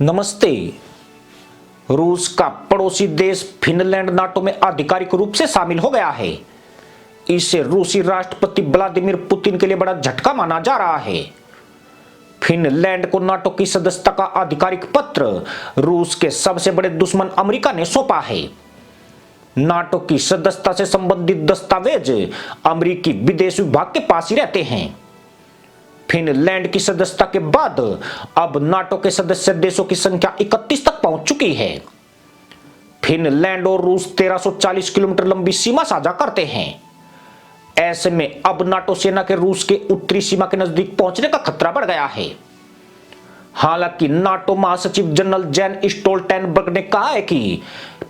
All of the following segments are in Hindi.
नमस्ते। रूस का पड़ोसी देश फिनलैंड नाटो में आधिकारिक रूप से शामिल हो गया है। इसे रूसी राष्ट्रपति व्लादिमीर पुतिन के लिए बड़ा झटका माना जा रहा है। फिनलैंड को नाटो की सदस्यता का आधिकारिक पत्र रूस के सबसे बड़े दुश्मन अमेरिका ने सौंपा है। नाटो की सदस्यता से संबंधित दस्तावेज अमेरिकी विदेश विभाग के पास ही रहते हैं। फिनलैंड की सदस्यता के बाद अब नाटो के सदस्य देशों की संख्या 31 तक पहुंच चुकी है। फिनलैंड और रूस 1340 किलोमीटर लंबी सीमा साझा करते हैं। ऐसे में अब नाटो सेना के रूस के उत्तरी सीमा के नजदीक पहुंचने का खतरा बढ़ गया है। हालांकि नाटो महासचिव जनरल जेन स्टोल्टेनबर्ग ने कहा है कि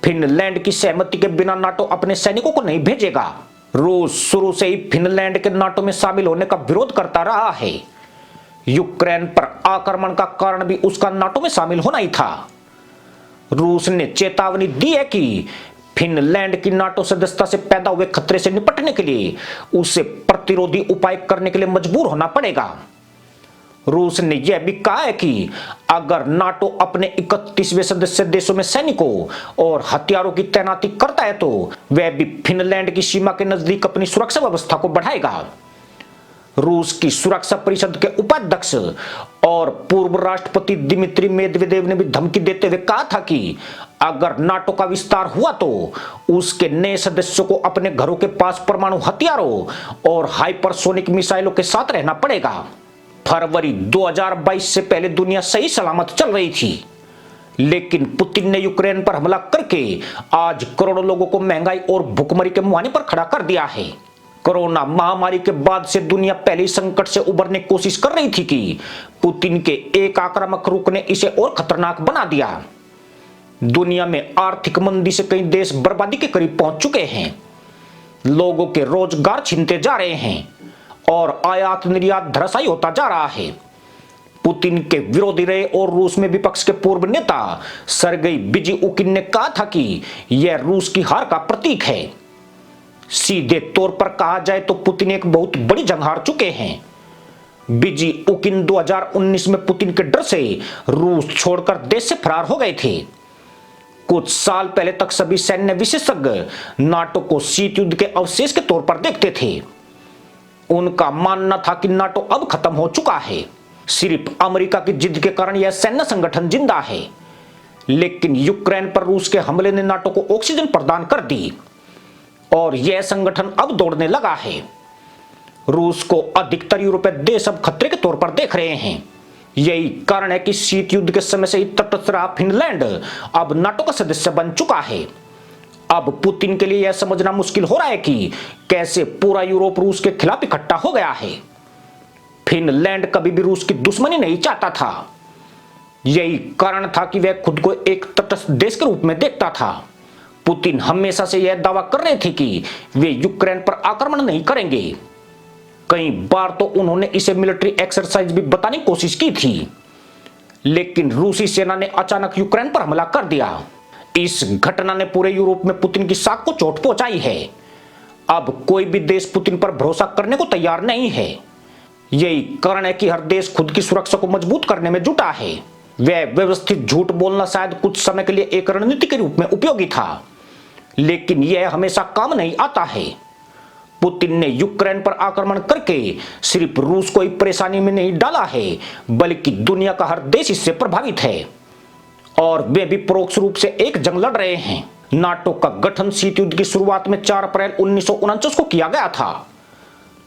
फिनलैंड की सहमति के बिना नाटो अपने सैनिकों को नहीं भेजेगा। रूस शुरू से ही फिनलैंड के नाटो में शामिल होने का विरोध करता रहा है। यूक्रेन पर आक्रमण का कारण भी उसका नाटो में शामिल होना ही था। रूस ने चेतावनी दी है कि फिनलैंड की नाटो सदस्यता से पैदा हुए खतरे से निपटने के लिए उसे प्रतिरोधी उपाय करने के लिए मजबूर होना पड़ेगा। रूस ने यह भी कहा है कि अगर नाटो अपने 31वें सदस्य देशों में सैनिकों और हथियारों की तैनाती करता है तो वह भी फिनलैंड की सीमा के नजदीक अपनी सुरक्षा व्यवस्था को बढ़ाएगा। रूस की सुरक्षा परिषद के उपाध्यक्ष और पूर्व राष्ट्रपति दिमित्री मेदवेदेव ने भी धमकी देते हुए कहा था कि अगर नाटो का विस्तार हुआ तो उसके नए सदस्यों को अपने घरों के पास परमाणु हथियारों और हाइपरसोनिक मिसाइलों के साथ रहना पड़ेगा। फरवरी 2022 से पहले दुनिया सही सलामत चल रही थी, लेकिन पुतिन ने यूक्रेन पर हमला करके आज करोड़ों लोगों को महंगाई और भुखमरी के मुहाने पर खड़ा कर दिया है। कोरोना महामारी के बाद से दुनिया पहले ही संकट से उबरने की कोशिश कर रही थी कि पुतिन के एक आक्रामक रुख ने इसे और खतरनाक बना दिया। दुनिया में आर्थिक मंदी से कई देश बर्बादी के करीब पहुंच चुके हैं। लोगों के रोजगार छीनते जा रहे हैं और आयात निर्यात धराशायी होता जा रहा है। पुतिन के विरोधी रहे और रूस में विपक्ष के पूर्व नेता सरगेई बिजिउकिन ने कहा था कि यह रूस की हार का प्रतीक है। सीधे तौर पर कहा जाए तो पुतिन एक बहुत बड़ी जंग हार चुके हैं। बिजिउकिन 2019 में पुतिन के डर से रूस छोड़कर देश से फरार हो गए थे। कुछ साल पहले तक सभी सैन्य विशेषज्ञ नाटो को शीत युद्ध के अवशेष के तौर पर देखते थे। उनका मानना था कि नाटो अब खत्म हो चुका है, सिर्फ अमेरिका की जिद के कारण यह सैन्य संगठन जिंदा है। लेकिन यूक्रेन पर रूस के हमले ने नाटो को ऑक्सीजन प्रदान कर दी और यह संगठन अब दौड़ने लगा है। रूस को अधिकतर यूरोपीय देश अब खतरे के तौर पर देख रहे हैं। यही कारण है कि शीत युद्ध के समय से ही तटस्थ रहा फिनलैंड अब नाटो का सदस्य बन चुका है। अब पुतिन के लिए यह समझना मुश्किल हो रहा है कि कैसे पूरा यूरोप रूस के खिलाफ इकट्ठा हो गया है। फिनलैंड कभी भी रूस की दुश्मनी नहीं चाहता था। यही कारण था कि वह खुद को एक तटस्थ देश के रूप में देखता था। पुतिन हमेशा से यह दावा कर रहे थे कि वे यूक्रेन पर आक्रमण नहीं करेंगे। कई बार तो उन्होंने इसे मिलिट्री एक्सरसाइज भी बताने की कोशिश की थी, लेकिन रूसी सेना ने अचानक यूक्रेन पर हमला कर दिया। इस घटना ने पूरे यूरोप में पुतिन की साख को चोट पहुंचाई है। अब कोई भी देश पुतिन पर भरोसा करने को तैयार नहीं है। यही कारण है कि हर देश खुद की सुरक्षा को मजबूत करने में जुटा है। वह व्यवस्थित झूठ बोलना शायद कुछ समय के लिए एक रणनीति के रूप में उपयोगी था, लेकिन यह हमेशा काम नहीं आता है। पुतिन ने यूक्रेन पर आक्रमण करके सिर्फ रूस को ही परेशानी में नहीं डाला है, बल्कि दुनिया का हर देश इससे प्रभावित है और वे भी परोक्ष रूप से एक जंग लड़ रहे हैं। नाटो का गठन शीत युद्ध की शुरुआत में 4 अप्रैल 1949 को किया गया था।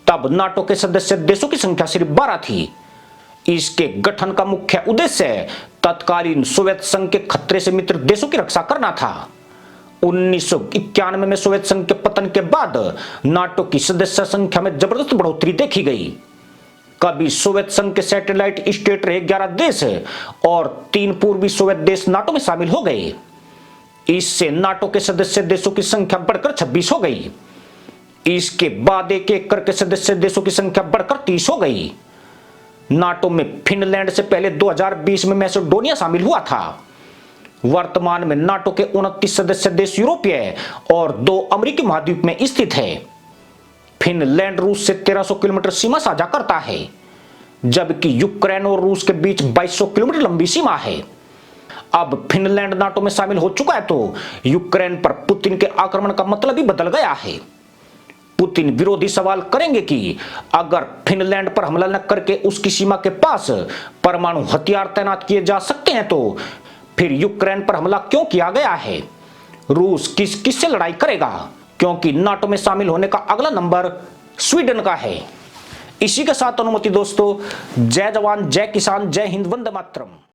तब नाटो के सदस्य देशों की संख्या सिर्फ 12 थी। इसके गठन का मुख्य उद्देश्य तत्कालीन सोवियत संघ के खतरे से मित्र देशों की रक्षा करना था। 1991 में सोवियत संघ के पतन के बाद नाटो की सदस्य संख्या में जबरदस्त बढ़ोतरी देखी गई। कभी सोवियत संघ के सैटेलाइट स्टेट रहे 11 देश और 3 पूर्वी सोवियत देश नाटो में शामिल हो गए। इससे नाटो के सदस्य देशों की संख्या बढ़कर 26 हो गई। इसके बाद एक एक करके सदस्य देशों की संख्या बढ़कर 30 हो गई। नाटो में फिनलैंड से पहले 2020 में मैसेडोनिया शामिल हुआ था। वर्तमान में नाटो के 29 सदस्य देश यूरोपीय और 2 अमेरिकी महाद्वीप में स्थित है। फिनलैंड रूस से 1300 किलोमीटर सीमा साझा करता है, जबकि यूक्रेन और रूस के बीच 2200 किलोमीटर लंबी सीमा है। अब फिनलैंड नाटो में शामिल हो चुका है तो यूक्रेन पर पुतिन के आक्रमण का मतलब ही बदल गया है। पुतिन विरोधी सवाल करेंगे कि अगर फिनलैंड पर हमला न करके उसकी सीमा के पास परमाणु हथियार तैनात किए जा सकते हैं तो फिर यूक्रेन पर हमला क्यों किया गया है? रूस किससे लड़ाई करेगा? क्योंकि नाटो में शामिल होने का अगला नंबर स्वीडन का है। इसी के साथ अनुमति दोस्तों, जय जवान जय किसान जय हिंद वंदे मातरम।